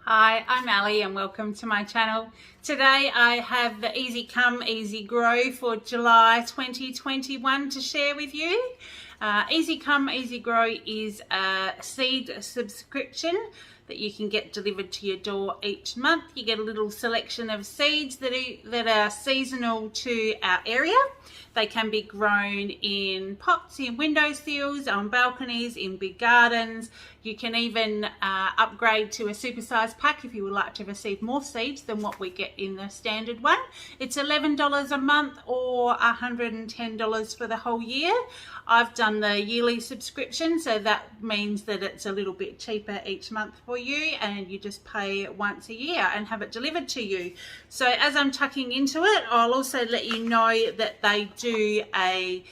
Hi, I'm Ali and welcome to my channel. Today I have the Easy Come, Easy Grow for July 2021 to share with you. Easy Come, Easy Grow is a seed subscription that you can get delivered to your door each month. You get a little selection of seeds that are seasonal to our area. They can be grown in pots, in windowsills, on balconies, in big gardens. You can even upgrade to a supersized pack if you would like to receive more seeds than what we get in the standard one. It's $11 a month or $110 for the whole year. I've done the yearly subscription, so that means that it's a little bit cheaper each month for you, and you just pay once a year and have it delivered to you. So as I'm tucking into it, I'll also let you know that they do a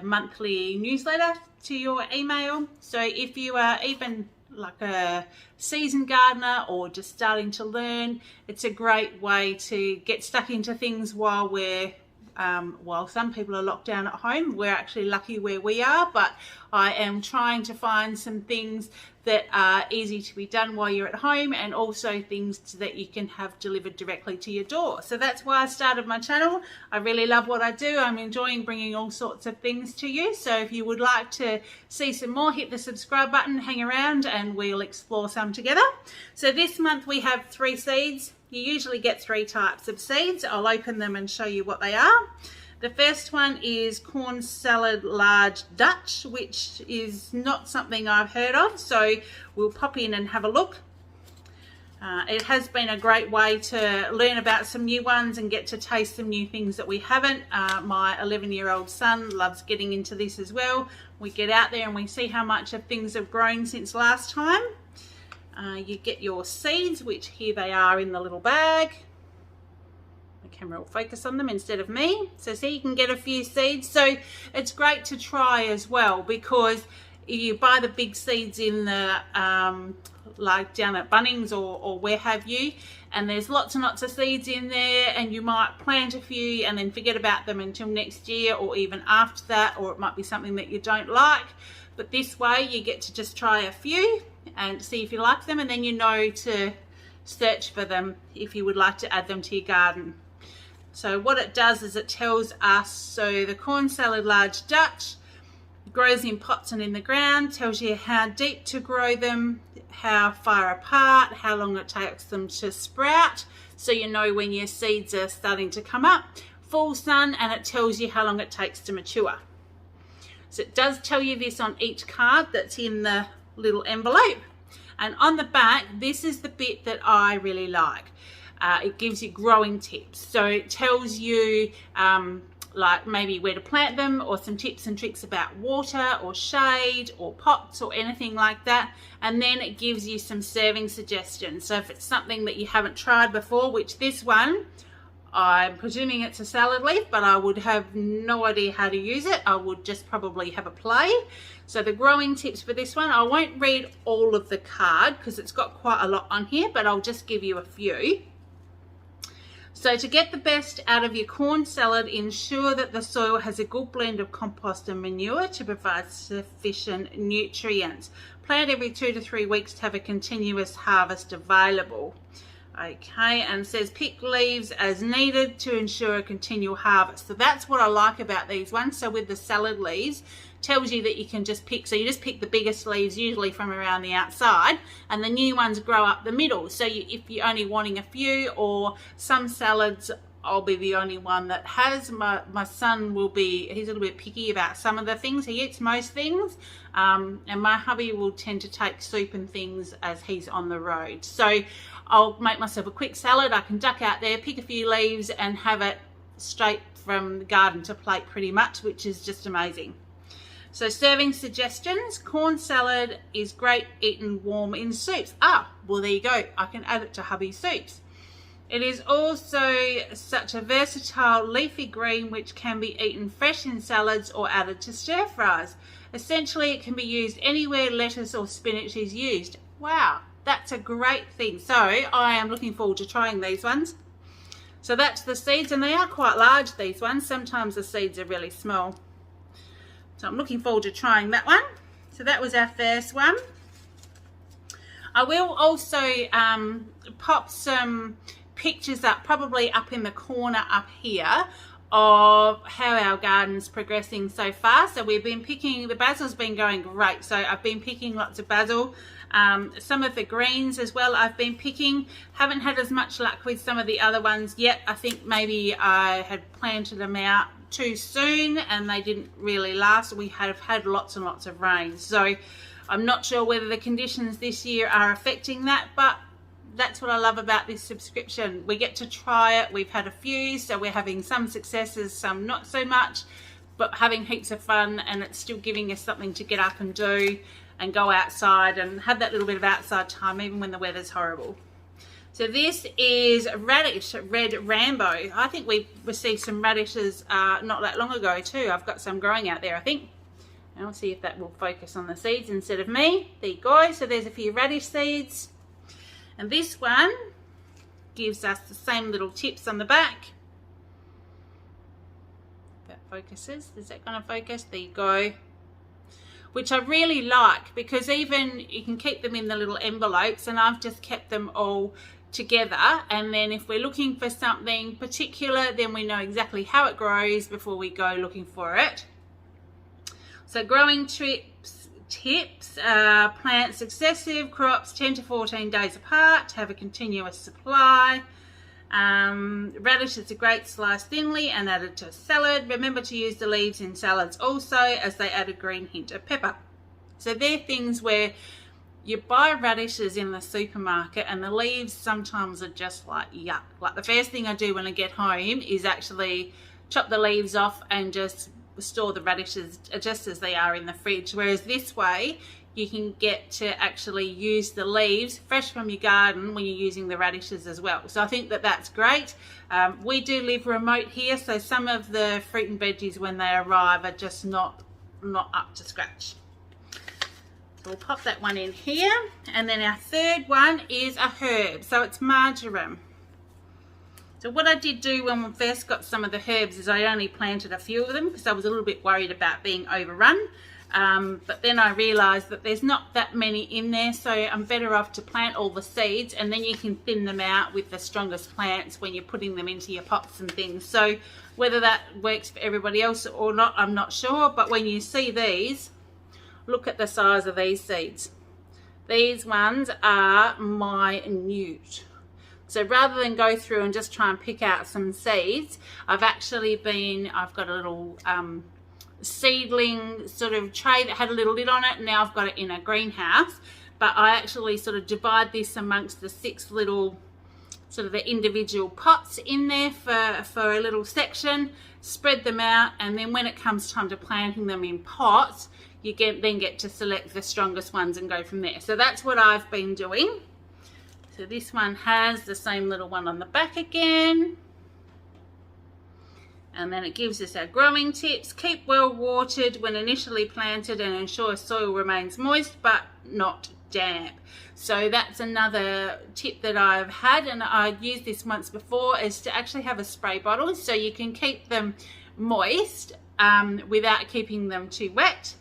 monthly newsletter to your email. So if you are even like a seasoned gardener or just starting to learn, it's a great way to get stuck into things while some people are locked down at home. We're actually lucky where we are, but I am trying to find some things that are easy to be done while you're at home, and also things that you can have delivered directly to your door. So that's why I started my channel. I really love what I do. I'm enjoying bringing all sorts of things to you. So if you would like to see some more, hit the subscribe button, hang around, and we'll explore some together. So this month we have 3 seeds. You usually get 3 types of seeds. I'll open them and show you what they are. The first one is corn salad large Dutch, which is not something I've heard of, so we'll pop in and have a look. It has been a great way to learn about some new ones and get to taste some new things that we haven't. My 11-year-old son loves getting into this as well. We get out there and we see how much of things have grown since last time. You get your seeds, which here they are in the little bag. The camera will focus on them instead of me. So see, you can get a few seeds. So it's great to try as well, because you buy the big seeds in the like down at Bunnings or where have you, and there's lots and lots of seeds in there, and you might plant a few and then forget about them until next year or even after that, or it might be something that you don't like. But this way you get to just try a few and see if you like them, and then you know to search for them if you would like to add them to your garden. So what it does is it tells us, so the corn salad large Dutch grows in pots and in the ground, tells you how deep to grow them, how far apart, how long it takes them to sprout, so you know when your seeds are starting to come up, full sun, and it tells you how long it takes to mature. So it does tell you this on each card that's in the little envelope. And on the back, this is the bit that I really like. It gives you growing tips. So it tells you like maybe where to plant them, or some tips and tricks about water or shade or pots or anything like that. And then it gives you some serving suggestions. So if it's something that you haven't tried before, which this one, I'm presuming it's a salad leaf, but I would have no idea how to use it. I would just probably have a play. So the growing tips for this one, I won't read all of the card because it's got quite a lot on here, but I'll just give you a few. So to get the best out of your corn salad, ensure that the soil has a good blend of compost and manure to provide sufficient nutrients. Plant every 2 to 3 weeks to have a continuous harvest available. Okay, and says pick leaves as needed to ensure a continual harvest. So that's what I like about these ones. So with the salad leaves, tells you that you can just pick, so you just pick the biggest leaves usually from around the outside, and the new ones grow up the middle. So if you're only wanting a few, or some salads I'll be the only one that has. My son will be, he's a little bit picky about some of the things. He eats most things, and my hubby will tend to take soup and things as he's on the road. So I'll make myself a quick salad. I can duck out there, pick a few leaves and have it straight from the garden to plate pretty much, which is just amazing. So serving suggestions, corn salad is great eaten warm in soups. Ah, well there you go, I can add it to hubby's soups. It is also such a versatile leafy green which can be eaten fresh in salads or added to stir fries. Essentially it can be used anywhere lettuce or spinach is used. Wow, that's a great thing. So I am looking forward to trying these ones. So that's the seeds, and they are quite large, these ones. Sometimes the seeds are really small. So I'm looking forward to trying that one. So that was our first one. I will also pop some pictures up, probably up in the corner up here, of how our garden's progressing so far. So we've been picking, the basil's been going great. So I've been picking lots of basil. Some of the greens as well I've been picking. Haven't had as much luck with some of the other ones yet. I think maybe I had planted them out too soon and they didn't really last. We have had lots and lots of rain. So I'm not sure whether the conditions this year are affecting that, but that's what I love about this subscription. We get to try it. We've had a few, so we're having some successes, some not so much, but having heaps of fun, and it's still giving us something to get up and do and go outside and have that little bit of outside time even when the weather's horrible. So this is radish, red Rambo. I think we received some radishes not that long ago too. I've got some growing out there, I think. And I'll see if that will focus on the seeds instead of me. There you go. So there's a few radish seeds. And this one gives us the same little tips on the back. That focuses. Is that going to focus? There you go. Which I really like, because even you can keep them in the little envelopes, and I've just kept them all together, and then if we're looking for something particular, then we know exactly how it grows before we go looking for it. So growing tips, plant successive crops 10 to 14 days apart, have a continuous supply. Radish is a great slice thinly and added to salad. Remember to use the leaves in salads also, as they add a green hint of pepper. So they're things where you buy radishes in the supermarket and the leaves sometimes are just like yuck. Like the first thing I do when I get home is actually chop the leaves off and just store the radishes just as they are in the fridge, whereas this way you can get to actually use the leaves fresh from your garden when you're using the radishes as well. So I think that that's great. We do live remote here, so some of the fruit and veggies when they arrive are just not up to scratch. So we'll pop that one in here. And then our third one is a herb, so it's marjoram. So what I did do when we first got some of the herbs is I only planted a few of them because I was a little bit worried about being overrun. But then I realised that there's not that many in there, so I'm better off to plant all the seeds, and then you can thin them out with the strongest plants when you're putting them into your pots and things. So whether that works for everybody else or not, I'm not sure. But when you see these, look at the size of these seeds. These ones are minute. So rather than go through and just try and pick out some seeds, I've got a little seedling sort of tray that had a little lid on it, and now I've got it in a greenhouse. But I actually sort of divide this amongst the 6 little sort of the individual pots in there for a little section, spread them out, and then when it comes time to planting them in pots, you then get to select the strongest ones and go from there. So that's what I've been doing. So this one has the same little one on the back again. And then it gives us our growing tips. Keep well watered when initially planted and ensure soil remains moist but not damp. So that's another tip that I've had, and I've used this once before, is to actually have a spray bottle so you can keep them moist without keeping them too wet.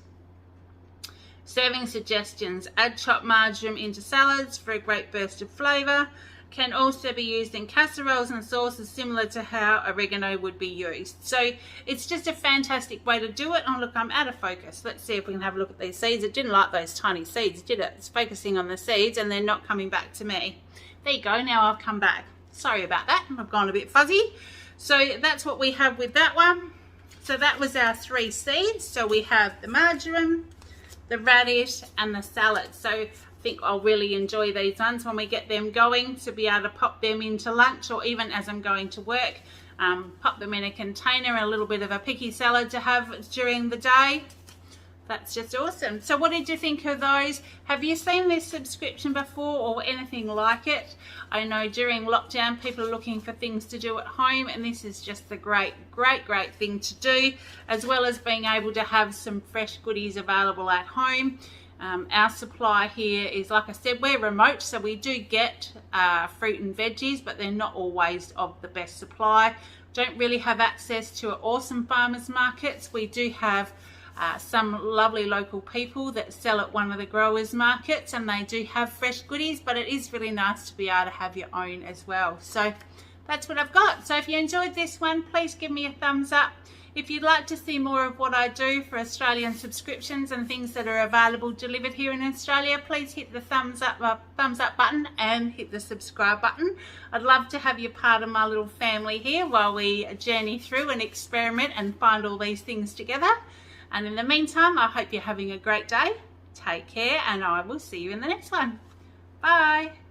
Serving suggestions: add chopped marjoram into salads for a great burst of flavour. Can also be used in casseroles and sauces, similar to how oregano would be used. So it's just a fantastic way to do it. Oh look, I'm out of focus. Let's see if we can have a look at these seeds. It didn't like those tiny seeds, did it? It's focusing on the seeds and they're not coming back to me. There you go, now I've come back. Sorry about that, I've gone a bit fuzzy. So that's what we have with that one. So that was our 3 seeds. So we have the marjoram, the radish and the salad. So I think I'll really enjoy these ones when we get them going, to be able to pop them into lunch, or even as I'm going to work, pop them in a container, a little bit of a picky salad to have during the day. That's just awesome. So what did you think of those? Have you seen this subscription before or anything like it? I know during lockdown people are looking for things to do at home, and this is just a great thing to do, as well as being able to have some fresh goodies available at home. Our supply here is, like I said, we're remote, so we do get fruit and veggies, but they're not always of the best supply. Don't really have access to awesome farmers markets. We do have some lovely local people that sell at one of the growers markets, and they do have fresh goodies, but it is really nice to be able to have your own as well. So that's what I've got. So if you enjoyed this one, please give me a thumbs up. If you'd like to see more of what I do for Australian subscriptions and things that are available delivered here in Australia, please hit the thumbs up button and hit the subscribe button. I'd love to have you part of my little family here while we journey through and experiment and find all these things together. And in the meantime, I hope you're having a great day. Take care, and I will see you in the next one. Bye.